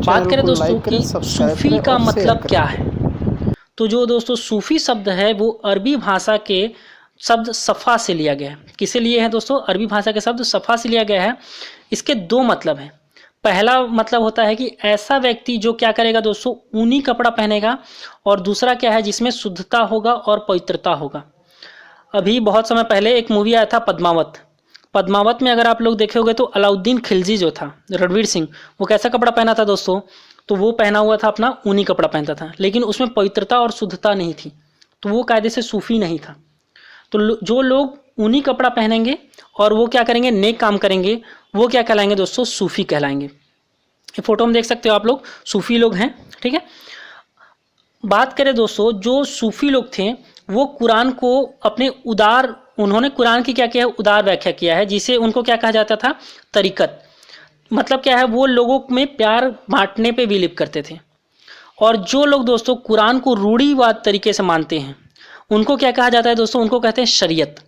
बात करें को दोस्तों लाइक करें, कि सब्सक्राइब सूफी करें का और शेयर मतलब करें। क्या है। तो जो दोस्तों सूफी शब्द है वो अरबी भाषा के शब्द सफ़ा से लिया गया है। किसे लिए है दोस्तों? अरबी भाषा के शब्द सफ़ा से लिया गया है। इसके दो मतलब हैं। पहला मतलब होता है कि ऐसा व्यक्ति जो क्या करेगा दोस्तों, ऊनी कपड़ा पहनेगा, और दूसरा क्या है, जिसमें शुद्धता होगा और पवित्रता होगा। अभी बहुत समय पहले एक मूवी आया था पद्मावत। पद्मावत में अगर आप लोग देखे होंगे तो अलाउद्दीन खिलजी जो था, रणवीर सिंह, वो कैसा कपड़ा पहना था दोस्तों? तो वो पहना हुआ था अपना ऊनी कपड़ा पहनता था, लेकिन उसमें पवित्रता और शुद्धता नहीं थी, तो वो कायदे से सूफी नहीं था। तो जो लोग ऊनी कपड़ा पहनेंगे और वो क्या करेंगे, नेक काम करेंगे, वो क्या कहलाएंगे दोस्तों? सूफी कहलाएंगे। ये फोटो में देख सकते हो आप लोग, सूफी लोग हैं। ठीक है, बात करें दोस्तों, जो सूफी लोग थे वो कुरान को अपने उदार, उन्होंने कुरान की क्या किया है, उदार व्याख्या किया है, जिसे उनको क्या कहा जाता था, तरीकत। मतलब क्या है, वो लोगों में प्यार बांटने पे बिलीव करते थे। और जो लोग दोस्तों कुरान को रूढ़िवाद तरीके से मानते हैं, उनको क्या कहा जाता है दोस्तों? उनको कहते हैं शरीयत।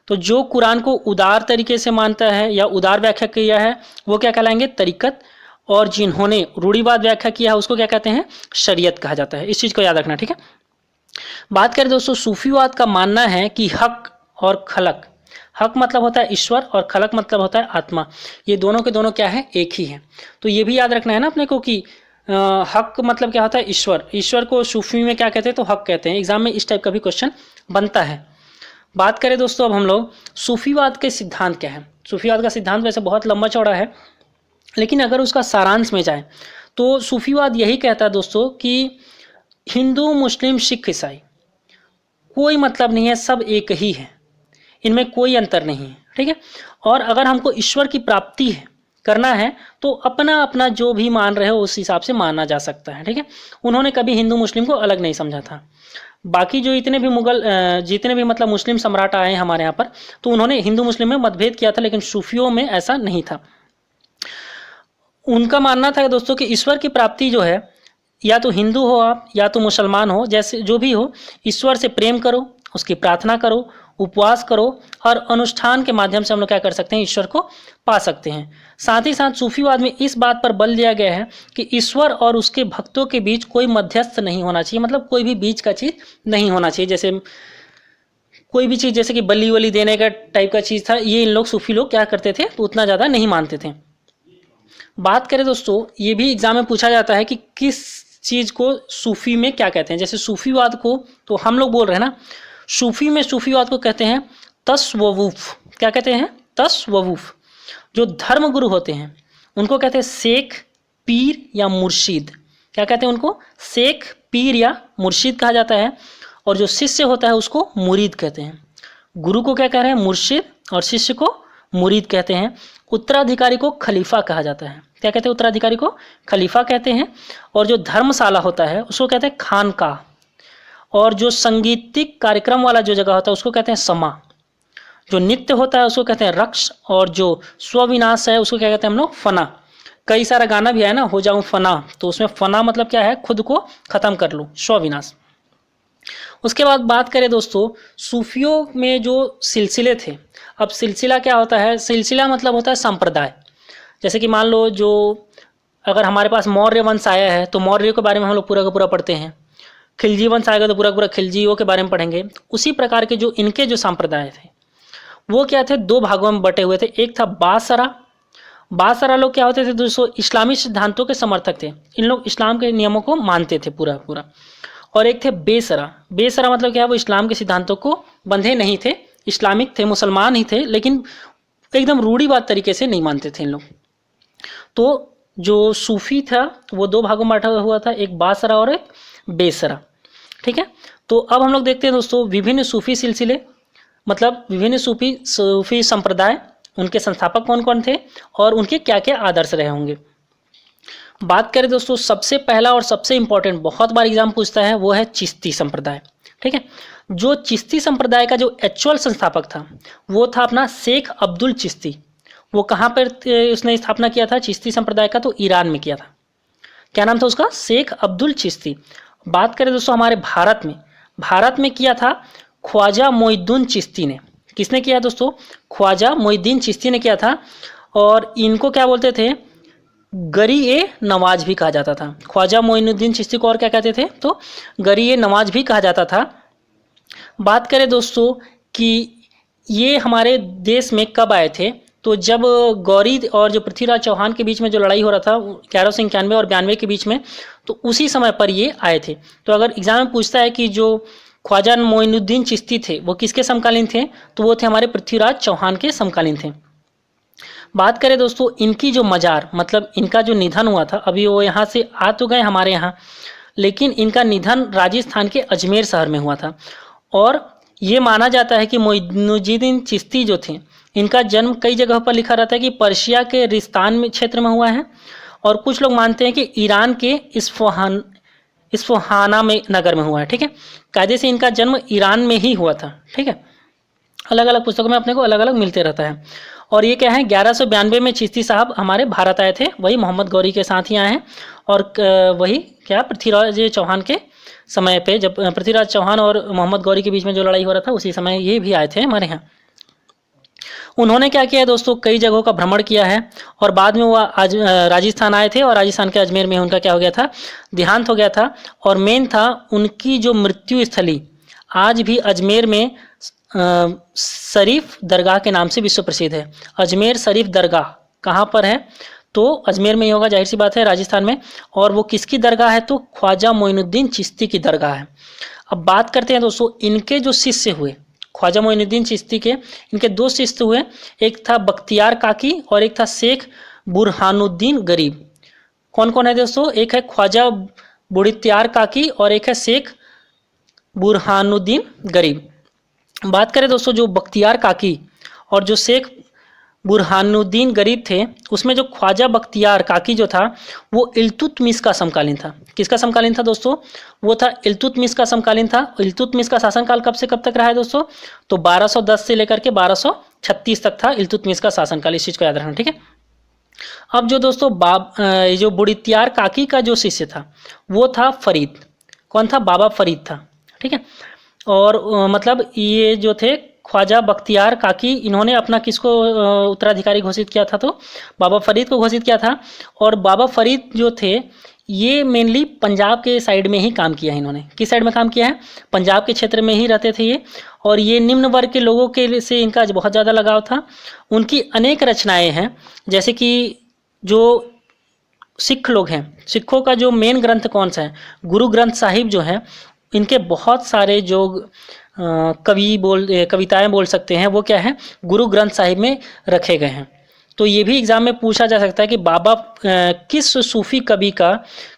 तो जो कुरान को उदार तरीके से मानता है या उदार व्याख्या किया है, वो क्या कहलाएंगे? तरीकत। और जिन्होंने रूढ़िवाद व्याख्या किया है उसको क्या कहते हैं? शरीयत कहा जाता है। इस चीज़ को याद रखना, ठीक है। बात करें दोस्तों, सूफीवाद का मानना है कि हक और खलक, हक मतलब होता है ईश्वर और खलक मतलब होता है आत्मा, ये दोनों के दोनों क्या है? एक ही है। तो ये भी याद रखना है ना अपने को कि हक मतलब क्या होता है? ईश्वर। ईश्वर को सूफी में क्या कहते हैं? तो हक कहते हैं। एग्जाम में इस टाइप का भी क्वेश्चन बनता है। बात करें दोस्तों अब हम लोग सूफीवाद के सिद्धांत क्या है। सूफीवाद का सिद्धांत वैसे बहुत लंबा चौड़ा है, लेकिन अगर उसका सारांश में जाए तो सूफीवाद यही कहता है दोस्तों कि हिंदू, मुस्लिम, सिख, ईसाई कोई मतलब नहीं है, सब एक ही है, इनमें कोई अंतर नहीं है। ठीक है, और अगर हमको ईश्वर की प्राप्ति है, करना है, तो अपना अपना जो भी मान रहे हो उस हिसाब से माना जा सकता है। ठीक है, उन्होंने कभी हिंदू मुस्लिम को अलग नहीं समझा था। बाकी जो इतने भी मुगल, जितने भी मतलब मुस्लिम सम्राट आए हैं हमारे यहाँ पर, तो उन्होंने हिंदू मुस्लिम में मतभेद किया था, लेकिन सूफियों में ऐसा नहीं था। उनका मानना था दोस्तों कि ईश्वर की प्राप्ति जो है, या तो हिंदू हो आप या तो मुसलमान हो, जैसे जो भी हो, ईश्वर से प्रेम करो, उसकी प्रार्थना करो, उपवास करो, और अनुष्ठान के माध्यम से हम लोग क्या कर सकते हैं? ईश्वर को पा सकते हैं। साथ ही साथ सूफीवाद में इस बात पर बल दिया गया है कि ईश्वर और उसके भक्तों के बीच कोई मध्यस्थ नहीं होना चाहिए, मतलब कोई भी बीच का चीज़ नहीं होना चाहिए। जैसे कोई भी चीज़, जैसे कि बलि वली देने का टाइप का चीज़ था, ये इन लोग सूफी लोग क्या करते थे, तो उतना ज़्यादा नहीं मानते थे। बात करें दोस्तों, ये भी एग्जाम में पूछा जाता है कि किस चीज़ को सूफी में क्या कहते हैं। जैसे सूफीवाद को तो हम लोग बोल रहे हैं ना, सूफी में सूफीवाद को कहते हैं तस्ववुफ। क्या कहते हैं? तस्ववुफ। जो धर्म गुरु होते हैं उनको कहते हैं शेख, पीर या मुर्शिद। क्या कहते हैं उनको? शेख, पीर या मुर्शिद कहा जाता है। और जो शिष्य होता है उसको मुरीद कहते हैं। गुरु को क्या कह रहे हैं? मुर्शिद, और शिष्य को मुरीद कहते हैं। उत्तराधिकारी को खलीफा कहा जाता है। क्या कहते हैं? उत्तराधिकारी को खलीफा कहते हैं। और जो धर्मशाला होता है उसको कहते हैं खानका। और जो संगीतिक कार्यक्रम वाला जो जगह होता है उसको कहते हैं समा। जो नित्य होता है उसको कहते हैं रक्ष। और जो स्वविनाश है उसको क्या कहते हैं हम लोग? फना। कई सारा गाना भी है ना, हो जाऊं फना, तो उसमें फना मतलब क्या है? खुद को खत्म कर लो, स्वविनाश। उसके बाद बात करें दोस्तों, सूफियों में जो सिलसिले थे, अब सिलसिला क्या होता है? सिलसिला मतलब होता है संप्रदाय। जैसे कि मान लो, जो अगर हमारे पास मौर्य वंश आया है तो मौर्य के बारे में हम लोग पूरा का पूरा पढ़ते हैं। खिलजी वंश आएगा तो पूरा का पूरा खिलजियों के बारे में पढ़ेंगे। उसी प्रकार के जो इनके जो संप्रदाय थे वो क्या थे? दो भागों में बटे हुए थे। एक था बासरा। बासरा लोग क्या होते थे दोस्तों? इस्लामी सिद्धांतों के समर्थक थे। इन लोग इस्लाम के नियमों को मानते थे पूरा पूरा। और एक थे बेसरा। बेसरा मतलब क्या है? वो इस्लाम के सिद्धांतों को बंधे नहीं थे, इस्लामिक थे, मुसलमान ही थे, लेकिन एकदम रूढ़िवाद तरीके से नहीं मानते थे इन लोग। तो जो सूफी था वो दो भागों में बांटा हुआ था, एक बासरा और एक बेसरा। ठीक है, तो अब हम लोग देखते हैं दोस्तों विभिन्न सूफी सिलसिले, मतलब विभिन्न सूफी संप्रदाय, उनके संस्थापक कौन कौन थे और उनके क्या क्या आदर्श रहे होंगे। बात करें दोस्तों, सबसे पहला और सबसे इंपॉर्टेंट, बहुत बार एग्जाम पूछता है, वो है चिश्ती संप्रदाय। ठीक है, जो चिश्ती संप्रदाय का जो एक्चुअल संस्थापक था वो था अपना शेख अब्दुल चिश्ती। वो कहाँ पर उसने स्थापना किया था चिश्ती संप्रदाय का? तो ईरान में किया था। क्या नाम था उसका? शेख अब्दुल चिश्ती। बात करें दोस्तों हमारे भारत में किया था ख्वाजा मोइनुद्दीन चिश्ती ने। किसने किया दोस्तों? ख्वाजा मोइनुद्दीन चिश्ती ने किया था। और इनको क्या बोलते थे? गरी ए नवाज भी कहा जाता था। ख्वाजा मोइनुद्दीन चिश्ती को और क्या कहते थे, तो गरी ए नवाज भी कहा जाता था। बात करें दोस्तों कि ये हमारे देश में कब आए थे, तो जब गौरी और जो पृथ्वीराज चौहान के बीच में जो लड़ाई हो रहा था 1191 और 92 के बीच में, तो उसी समय पर ये आए थे। तो अगर एग्जाम में पूछता है कि जो ख्वाजा मोइनुद्दीन चिश्ती थे वो किसके समकालीन थे, तो वो थे हमारे पृथ्वीराज चौहान के समकालीन थे। बात करें दोस्तों इनकी जो मजार मतलब इनका जो निधन हुआ था, अभी वो यहाँ से आ तो गए हमारे यहाँ, लेकिन इनका निधन राजस्थान के अजमेर शहर में हुआ था। और ये माना जाता है कि मोइनुद्दीन चिश्ती जो थे इनका जन्म कई जगह पर लिखा रहता है कि पर्शिया के रिस्तान में क्षेत्र में हुआ है, और कुछ लोग मानते हैं कि ईरान के इस्फहाना में नगर में हुआ है। ठीक है, कायदे से इनका जन्म ईरान में ही हुआ था। ठीक है, अलग अलग पुस्तकों में अपने को अलग अलग मिलते रहता है। और ये क्या है, 1192 में चिश्ती साहब हमारे भारत आए थे, वही मोहम्मद गौरी के साथ ही आए हैं। और वही क्या पृथ्वीराज चौहान के समय पे, जब पृथ्वीराज चौहान और मोहम्मद गौरी के बीच में जो लड़ाई हो रहा था उसी समय ये भी आए थे हमारे यहाँ। उन्होंने क्या किया है दोस्तों, कई जगहों का भ्रमण किया है, और बाद में वो आज राजस्थान आए थे, और राजस्थान के अजमेर में उनका क्या हो गया था, देहांत हो गया था। और मेन था उनकी जो मृत्यु स्थली आज भी अजमेर में शरीफ दरगाह के नाम से विश्व प्रसिद्ध है। अजमेर शरीफ दरगाह कहाँ पर है, तो अजमेर में ही होगा, जाहिर सी बात है, राजस्थान में। और वो किसकी दरगाह है, तो ख्वाजा मोइनुद्दीन चिश्ती की दरगाह है। अब बात करते हैं दोस्तों इनके जो शिष्य हुए, ख्वाजा मोइनुद्दीन चिश्ती के इनके दो शिष्य हुए, एक था बख्तियार काकी और एक था शेख बुरहानुद्दीन गरीब। कौन कौन है दोस्तों, एक है ख्वाजा बुड़ित्यार काकी और एक है शेख बुरहानुद्दीन गरीब। बात करें दोस्तों जो बख्तियार काकी और जो शेख बुरहानुद्दीन गरीब थे, उसमें जो ख्वाजा बख्तियार काकी जो था वो इल्तुतमिश का समकालीन था। किसका समकालीन था दोस्तों, वो था इल्तुतमिश का समकालीन था। इल्तुतमिश का शासनकाल कब से कब तक रहा है दोस्तों, तो 1210 से लेकर के 1236 तक था इल्तुतमिश का शासनकाल, इस चीज़ को याद रखना। ठीक है, अब जो दोस्तों जो बुड़ित्यार काकी का जो शिष्य था वो था फरीद। कौन था, बाबा फरीद था। ठीक है, और मतलब ये जो थे ख्वाजा बख्तियार काकी, इन्होंने अपना किसको उत्तराधिकारी घोषित किया था, तो बाबा फरीद को घोषित किया था। और बाबा फरीद जो थे ये मेनली पंजाब के साइड में ही काम किया है। इन्होंने किस साइड में काम किया है, पंजाब के क्षेत्र में ही रहते थे ये, और ये निम्न वर्ग के लोगों के से इनका बहुत ज़्यादा लगाव था। उनकी अनेक रचनाएं हैं, जैसे कि जो सिख लोग हैं, सिखों का जो मेन ग्रंथ कौन सा है, गुरु ग्रंथ साहिब जो है, इनके बहुत सारे जो कविताएं बोल सकते हैं वो क्या है, गुरु ग्रंथ साहिब में रखे गए हैं। तो ये भी एग्जाम में पूछा जा सकता है कि बाबा किस सूफी कवि का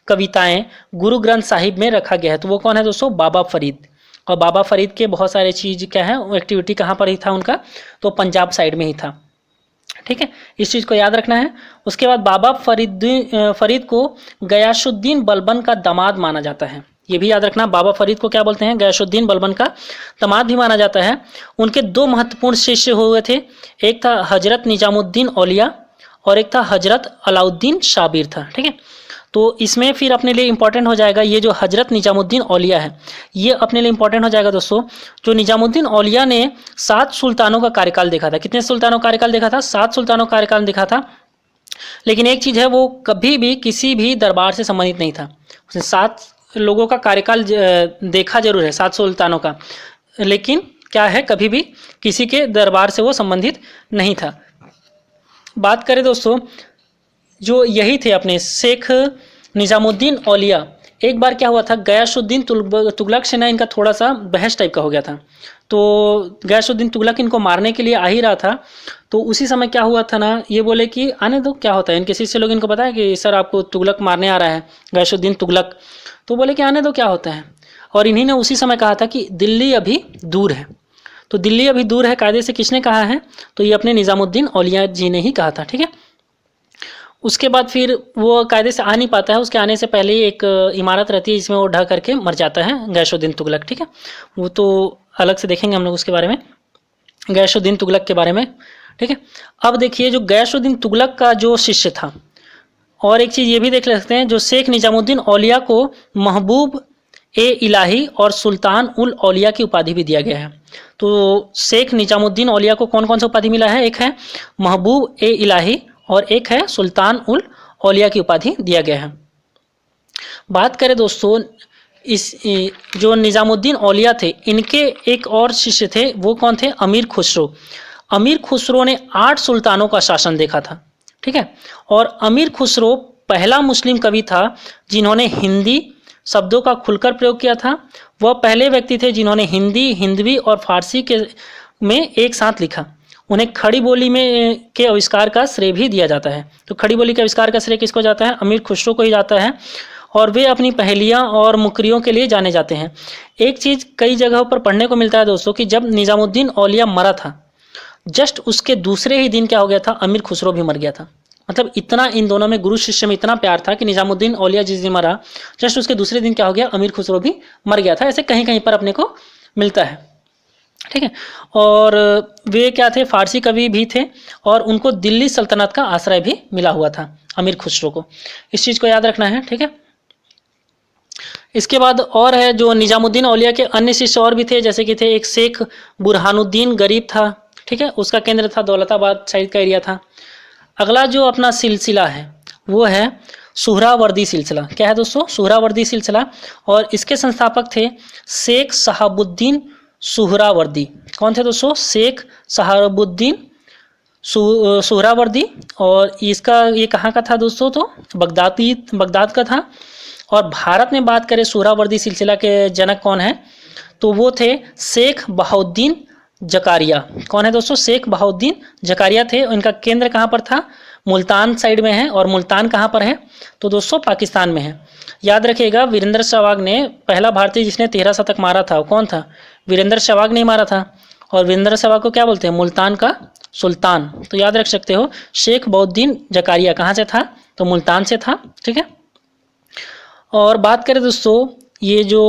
कविताएं गुरु ग्रंथ साहिब में रखा गया है, तो वो कौन है दोस्तों, बाबा फरीद। और बाबा फरीद के बहुत सारे चीज़ क्या है, एक्टिविटी कहाँ पर ही था उनका, तो पंजाब साइड में ही था। ठीक है, इस चीज़ को याद रखना है। उसके बाद बाबा फरीद को गयासुद्दीन बलबन का दामाद माना जाता है, ये भी याद रखना। बाबा फरीद को क्या बोलते हैं, गयासुद्दीन बलबन का दामाद भी माना जाता है। उनके दो महत्वपूर्ण शिष्य हुए थे, एक था हजरत निजामुद्दीन औलिया और एक था हजरत अलाउद्दीन शाबिर था। ठीक है, तो इसमें फिर अपने लिए इंपॉर्टेंट हो जाएगा ये जो हजरत निजामुद्दीन औलिया है, ये अपने लिए इंपॉर्टेंट हो जाएगा दोस्तों। जो निजामुद्दीन औलिया ने 7 सुल्तानों का कार्यकाल देखा था। कितने सुल्तानों का कार्यकाल देखा था, 7 सुल्तानों का कार्यकाल देखा था। लेकिन एक चीज़ है, वो कभी भी किसी भी दरबार से संबंधित नहीं था। उसने 7 लोगों का कार्यकाल देखा जरूर है, 7 सुल्तानों का, लेकिन क्या है, कभी भी किसी के दरबार से वो संबंधित नहीं था। बात करें दोस्तों जो यही थे अपने शेख निजामुद्दीन औलिया, एक बार क्या हुआ था, गयासुद्दीन तुगलक से ना इनका थोड़ा सा बहस टाइप का हो गया था। तो गयासुद्दीन तुगलक इनको मारने के लिए आ ही रहा था, तो उसी समय क्या हुआ था ना, ये बोले कि आने दो, क्या होता है। इनके शिष्य लोग इनको बताया कि सर आपको तुगलक मारने आ रहा है, गयासुद्दीन तुगलक, तो बोले कि आने दो, क्या होता है। और इन्हीं ने उसी समय कहा था कि दिल्ली अभी दूर है। तो दिल्ली अभी दूर है कायदे से किसने कहा है, तो ये अपने निजामुद्दीन औलिया जी ने ही कहा था। ठीक है, उसके बाद फिर वो कायदे से आ नहीं पाता है, उसके आने से पहले ही एक इमारत रहती है जिसमें वो ढह करके मर जाता है, गयासुद्दीन तुगलक। ठीक है, वो तो अलग से देखेंगे हम लोग उसके बारे में, गयासुद्दीन तुगलक के बारे में। ठीक है, अब देखिए जो गयासुद्दीन तुगलक का जो शिष्य था, और एक चीज़ ये भी देख सकते हैं, जो शेख निजामुद्दीन औलिया को महबूब ए इलाही और सुल्तान उल औलिया की उपाधि भी दिया गया है। तो शेख निजामुद्दीन औलिया को कौन कौन सा उपाधि मिला है, एक है महबूब ए इलाही और एक है सुल्तान उल औलिया की उपाधि दिया गया है। बात करें दोस्तों इस जो निज़ामुद्दीन औलिया थे, इनके एक और शिष्य थे, वो कौन थे? अमीर खुसरो। अमीर खुसरो ने 8 सुल्तानों का शासन देखा था, ठीक है। और अमीर खुसरो पहला मुस्लिम कवि था जिन्होंने हिंदी शब्दों का खुलकर प्रयोग किया था। वह पहले व्यक्ति थे जिन्होंने हिंदी, हिंदवी और फारसी के में एक साथ लिखा। उन्हें खड़ी बोली में के आविष्कार का श्रेय भी दिया जाता है। तो खड़ी बोली के आविष्कार का श्रेय किसको जाता है? अमीर खुसरो को ही जाता है। और वे अपनी पहेलियाँ और मुकरियों के लिए जाने जाते हैं। एक चीज़ कई जगहों पर पढ़ने को मिलता है दोस्तों कि जब निज़ामुद्दीन औलिया मरा था, जस्ट उसके दूसरे ही दिन क्या हो गया था? अमीर खुसरो भी मर गया था। मतलब इतना इन दोनों में, गुरु शिष्य में इतना प्यार था कि निज़ामुद्दीन औलिया जिस दिन मरा, जस्ट उसके दूसरे दिन क्या हो गया? अमीर खुसरो भी मर गया था। ऐसे कहीं कहीं पर अपने को मिलता है, ठीक है। और वे क्या थे? फारसी कवि भी थे और उनको दिल्ली सल्तनत का आश्रय भी मिला हुआ था अमीर खुसरो को। इस चीज़ को याद रखना है, ठीक है। इसके बाद और है जो निज़ामुद्दीन औलिया के अन्य शिष्य और भी थे, जैसे कि थे एक शेख बुरहानुद्दीन गरीब था, ठीक है। उसका केंद्र था दौलताबाद साइड का एरिया था। अगला जो अपना सिलसिला है वो है सुहरावर्दी सिलसिला। क्या है दोस्तों? सुहरावर्दी सिलसिला। और इसके संस्थापक थे शेख शहाबुद्दीन सुहरावर्दी। कौन थे दोस्तों? शेख शहाबुद्दीन सुहरावर्दी। और इसका ये कहाँ का था दोस्तों? तो बगदाद का था। और भारत में बात करें सुहरावर्दी सिलसिला के जनक कौन है, तो वो थे शेख बहाउद्दीन जकारिया। कौन है दोस्तों? शेख बहाउद्दीन जकारिया थे। इनका केंद्र कहाँ पर था? मुल्तान साइड में है। और मुल्तान कहाँ पर है? तो दोस्तों पाकिस्तान में है। याद रखिएगा, वीरेंद्र सहवाग ने, पहला भारतीय जिसने 13 शतक मारा था, वो कौन था? वीरेंद्र सहवाग ने मारा था। और वीरेंद्र सहवाग को क्या बोलते हैं? मुल्तान का सुल्तान। तो याद रख सकते हो, शेख बहाउद्दीन जकारिया कहाँ से था? तो मुल्तान से था, ठीक है। और बात करें दोस्तों, ये जो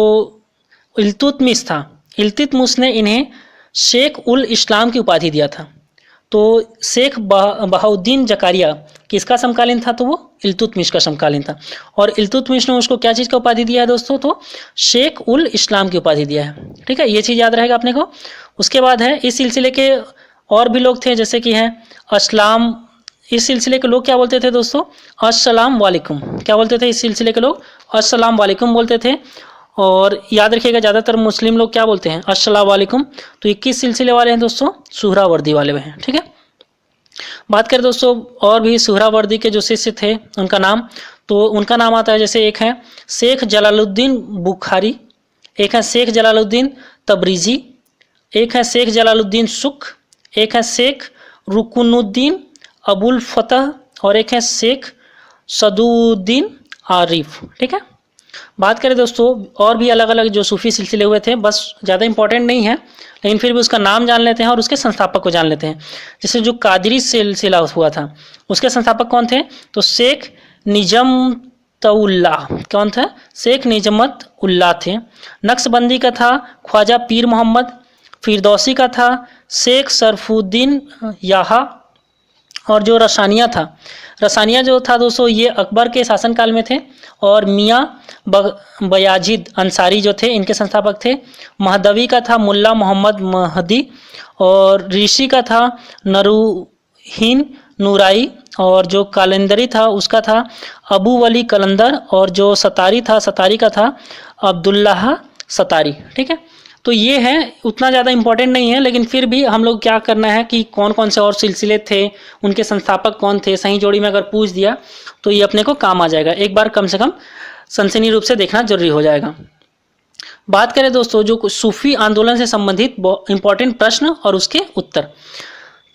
इल्तुतमिश था, इल्तुतमिश ने इन्हें शेख उल इस्लाम की उपाधि दिया था। तो शेख बहाउद्दीन जकारिया किसका समकालीन था? तो वो इल्तुतमिश का समकालीन था। और इल्तुतमिश ने उसको क्या चीज़ का उपाधि दिया है दोस्तों? तो शेख उल इस्लाम की उपाधि दिया है, ठीक है। ये चीज़ याद रहेगा अपने को। उसके बाद है इस सिलसिले के और भी लोग थे, जैसे कि हैं अस्लाम। इस सिलसिले के लोग क्या बोलते थे दोस्तों? अस्सलाम वालेकुम। क्या बोलते थे इस सिलसिले के लोग? अस्सलाम वालेकुम बोलते थे। और याद रखिएगा, ज़्यादातर मुस्लिम लोग क्या बोलते हैं? अस्सलाम वालेकुम। तो 21 सिलसिले वाले हैं दोस्तों? सुहरावर्दी वाले हैं, ठीक है। बात करें दोस्तों और भी सुहरावर्दी के जो शिष्य थे उनका नाम, तो उनका नाम आता है, जैसे एक है शेख जलालुद्दीन बुखारी, एक है शेख जलालुद्दीन तबरीजी, एक है शेख जलालुद्दीन सुख, एक है शेख रुकुनुद्दीन अबुल फतह और एक है शेख सदुद्दीन आरिफ, ठीक है। बात करें दोस्तों और भी अलग अलग जो सूफी सिलसिले हुए थे, बस ज़्यादा इंपॉर्टेंट नहीं है लेकिन फिर भी उसका नाम जान लेते हैं और उसके संस्थापक को जान लेते हैं। जैसे जो कादरी सिलसिला हुआ था उसके संस्थापक कौन थे? तो शेख निजमतउल्लाह। कौन था? शेख निजमतउल्लाह थे। नक्शबंदी का था ख्वाजा पीर मोहम्मद। फिरदौसी का था शेख सरफुद्दीन याहा। और जो रसानिया था, रसानिया जो था दोस्तों ये अकबर के शासनकाल में थे। और मियाँ बयाजिद अंसारी जो थे इनके संस्थापक थे। महदवी का था मुल्ला मोहम्मद महदी। और ऋषि का था नरूहीन नूराई। और जो कालंदरी था उसका था अबू वली कलंदर। और जो सतारी था, सतारी का था अब्दुल्लाह सतारी, ठीक है। तो ये है, उतना ज़्यादा इंपॉर्टेंट नहीं है लेकिन फिर भी हम लोग क्या करना है कि कौन कौन से और सिलसिले थे, उनके संस्थापक कौन थे, सही जोड़ी में अगर पूछ दिया तो ये अपने को काम आ जाएगा। एक बार कम से कम सनसनी रूप से देखना जरूरी हो जाएगा। बात करें दोस्तों जो सूफी आंदोलन से संबंधित इंपॉर्टेंट प्रश्न और उसके उत्तर।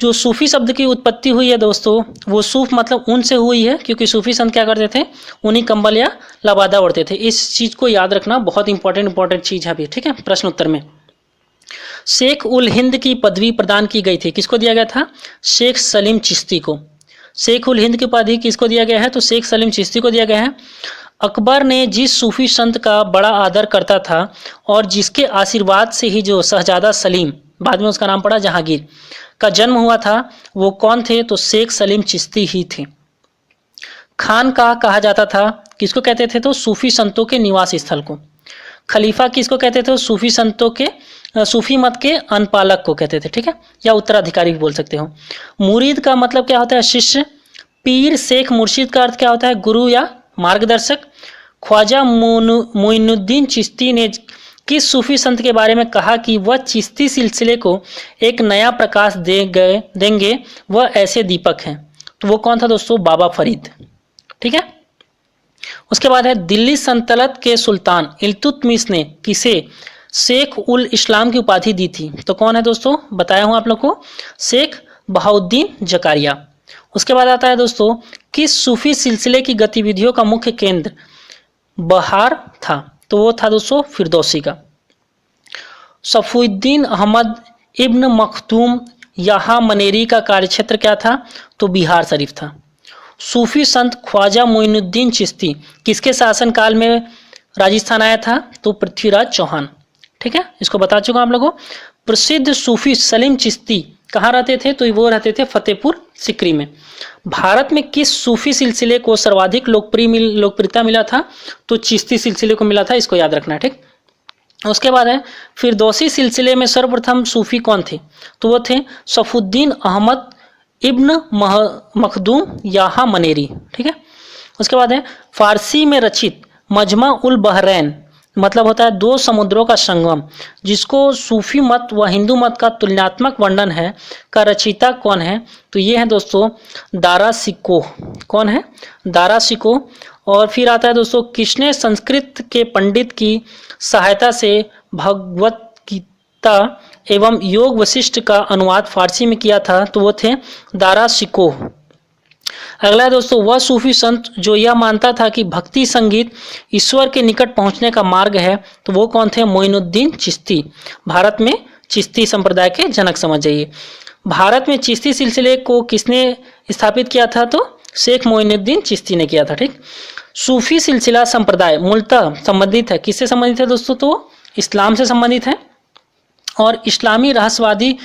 जो सूफी शब्द की उत्पत्ति हुई है दोस्तों, वो सूफ मतलब ऊन से हुई है, क्योंकि सूफी संत क्या करते थे? ऊनी कंबल या लबादा ओढ़ते थे। इस चीज़ को याद रखना, बहुत इंपॉर्टेंट चीज़ है अभी, ठीक है। प्रश्न उत्तर में शेख उल हिंद की पदवी प्रदान की गई थी, किसको दिया गया था? शेख सलीम चिश्ती को। शेख उल हिंद की उपाधि किसको दिया गया है? तो शेख सलीम चिश्ती को दिया गया है। अकबर ने जिस सूफी संत का बड़ा आदर करता था और जिसके आशीर्वाद से ही जो शहजादा सलीम, बाद में उसका नाम पड़ा जहांगीर, का जन्म हुआ था, वो कौन थे? तो शेख सलीम चिश्ती ही थे। खानकाह कहा जाता था, किसको कहते थे? तो सूफी संतों के निवास स्थल को। खलीफा किसको कहते थे? सूफी संतों के, सूफी मत के अनपालक को कहते थे, ठीक है, या उत्तराधिकारी भी बोल सकते हो। मुरीद का मतलब क्या होता है? शिष्य। पीर शेख मुर्शिद का अर्थ क्या होता है? गुरु या मार्गदर्शक। ख्वाजा मोइनुद्दीन चिश्ती ने किस सूफी संत के बारे में कहा कि वह चिश्ती सिलसिले को एक नया प्रकाश देंगे, वह ऐसे दीपक हैं? तो वो कौन था दोस्तों? बाबा फरीद। ठीक है। उसके बाद है दिल्ली सल्तनत के सुल्तान इल्तुतमिश ने किसे शेख उल इस्लाम की उपाधि दी थी? तो कौन है दोस्तों? बताया हूं आप लोग को, शेख बहाउद्दीन जकारिया। उसके बाद आता है दोस्तों, किस सूफी सिलसिले की गतिविधियों का मुख्य केंद्र बहार था? तो वो था दोस्तों फिरदौसी का। सफुद्दीन अहमद इब्न मखदूम यहाँ मनेरी का कार्यक्षेत्र क्या था? तो बिहार शरीफ था। सूफी संत ख्वाजा मोइनुद्दीन चिश्ती किसके शासनकाल में राजस्थान आया था? तो पृथ्वीराज चौहान। ठीक है, इसको बता चुका आप लोगों को। प्रसिद्ध सूफी सलीम चिश्ती कहाँ रहते थे? तो वो रहते थे फतेहपुर सिकरी में। भारत में किस सूफी सिलसिले को सर्वाधिक लोकप्रियता मिला था? तो चिश्ती सिलसिले को मिला था, इसको याद रखना है। ठीक। उसके बाद है फिरदौसी सिलसिले में सर्वप्रथम सूफी कौन थे? तो वो थे सफुद्दीन अहमद इब्न मखदूम यहाँ मनेरी। ठीक है। उसके बाद है फारसी में रचित मजमा उल बहरैन मतलब होता है दो समुद्रों का संगम, जिसको सूफी मत व हिंदू मत का तुलनात्मक वर्णन है, का रचयिता कौन है? तो ये है दोस्तों दारा सिकोह। कौन है? दारा सिकोह। और फिर आता है दोस्तों, किसने संस्कृत के पंडित की सहायता से भगवत गीता एवं योग वशिष्ठ का अनुवाद फारसी में किया था? तो वो थे दारा सिकोह। अगला है दोस्तों, वह सूफी संत जो यह मानता था कि भक्ति संगीत ईश्वर के निकट पहुंचने का मार्ग है, तो वो कौन थे? मोइनुद्दीन चिश्ती। भारत में चिश्ती संप्रदाय के जनक समझ जाइए। भारत में चिश्ती सिलसिले को किसने स्थापित किया था? तो शेख मोइनुद्दीन चिश्ती ने किया था। ठीक। सूफी सिलसिला संप्रदाय मूलतः संबंधित है, किससे संबंधित है दोस्तों? तो इस्लाम से संबंधित है। और इस्लामी रहस्यवादी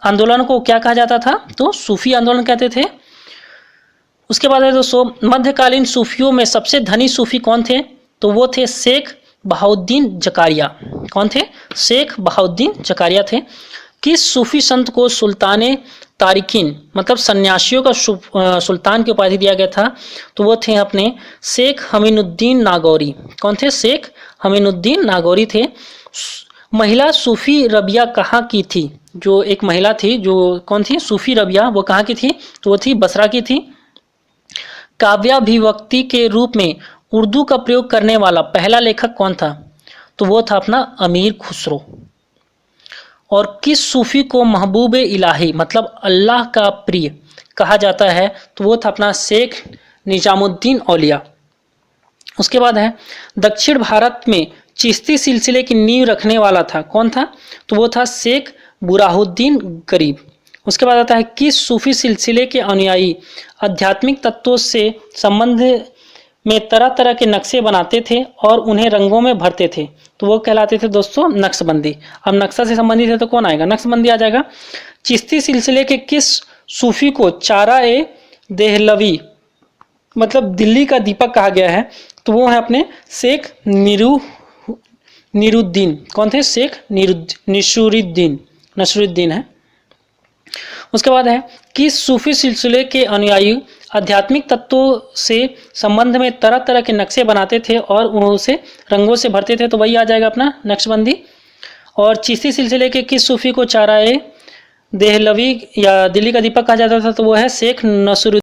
आंदोलन को क्या कहा जाता था? तो सूफी आंदोलन कहते थे। उसके बाद है दोस्तों, मध्यकालीन सूफियों में सबसे धनी सूफी कौन थे? तो वो थे शेख बहाउद्दीन जकारिया। कौन थे? शेख बहाउद्दीन जकारिया थे। किस सूफी संत को सुल्ताने तारिकीन मतलब सन्यासियों का सुल्तान की उपाधि दिया गया था? तो वो थे अपने शेख हमीनुद्दीन नागौरी। कौन थे? शेख हमीनुद्दीन नागौरी थे। महिला सूफी रबिया कहाँ की थी? जो एक महिला थी, जो कौन थी? सूफी रबिया, वो कहाँ की थी? तो वो थी बसरा की थी। काव्याभिव्यक्ति के रूप में उर्दू का प्रयोग करने वाला पहला लेखक कौन था? तो वो था अपना अमीर खुसरो। और किस सूफी को महबूब इलाही मतलब अल्लाह का प्रिय कहा जाता है? तो वो था अपना शेख निजामुद्दीन औलिया। उसके बाद है दक्षिण भारत में चिश्ती सिलसिले की नींव रखने वाला था, कौन था? तो वो था शेख बुराहुद्दीन गरीब। उसके बाद आता है किस सूफी सिलसिले के अनुयायी आध्यात्मिक तत्वों से संबंध में तरह तरह के नक्शे बनाते थे और उन्हें रंगों में भरते थे? तो वो कहलाते थे दोस्तों नक्शबंदी। अब नक्शा से संबंधित है तो कौन आएगा? नक्शबंदी आ जाएगा। चिश्ती सिलसिले के किस सूफी को चारा ए देहलवी मतलब दिल्ली का दीपक कहा गया है? तो वो है अपने शेख नीरुद्दीन। कौन थे? शेख नसरुद्दीन है। उसके बाद है किस सूफी सिलसिले के अनुयायी आध्यात्मिक तत्वों से संबंध में तरह तरह के नक्शे बनाते थे और उसे रंगों से भरते थे? तो वही आ जाएगा अपना नक्शबंदी। और चिश्ती सिलसिले के किस सूफी को चाराए देहलवी या दिल्ली का दीपक कहा जाता था? तो वो है शेख नसरुद्दीन।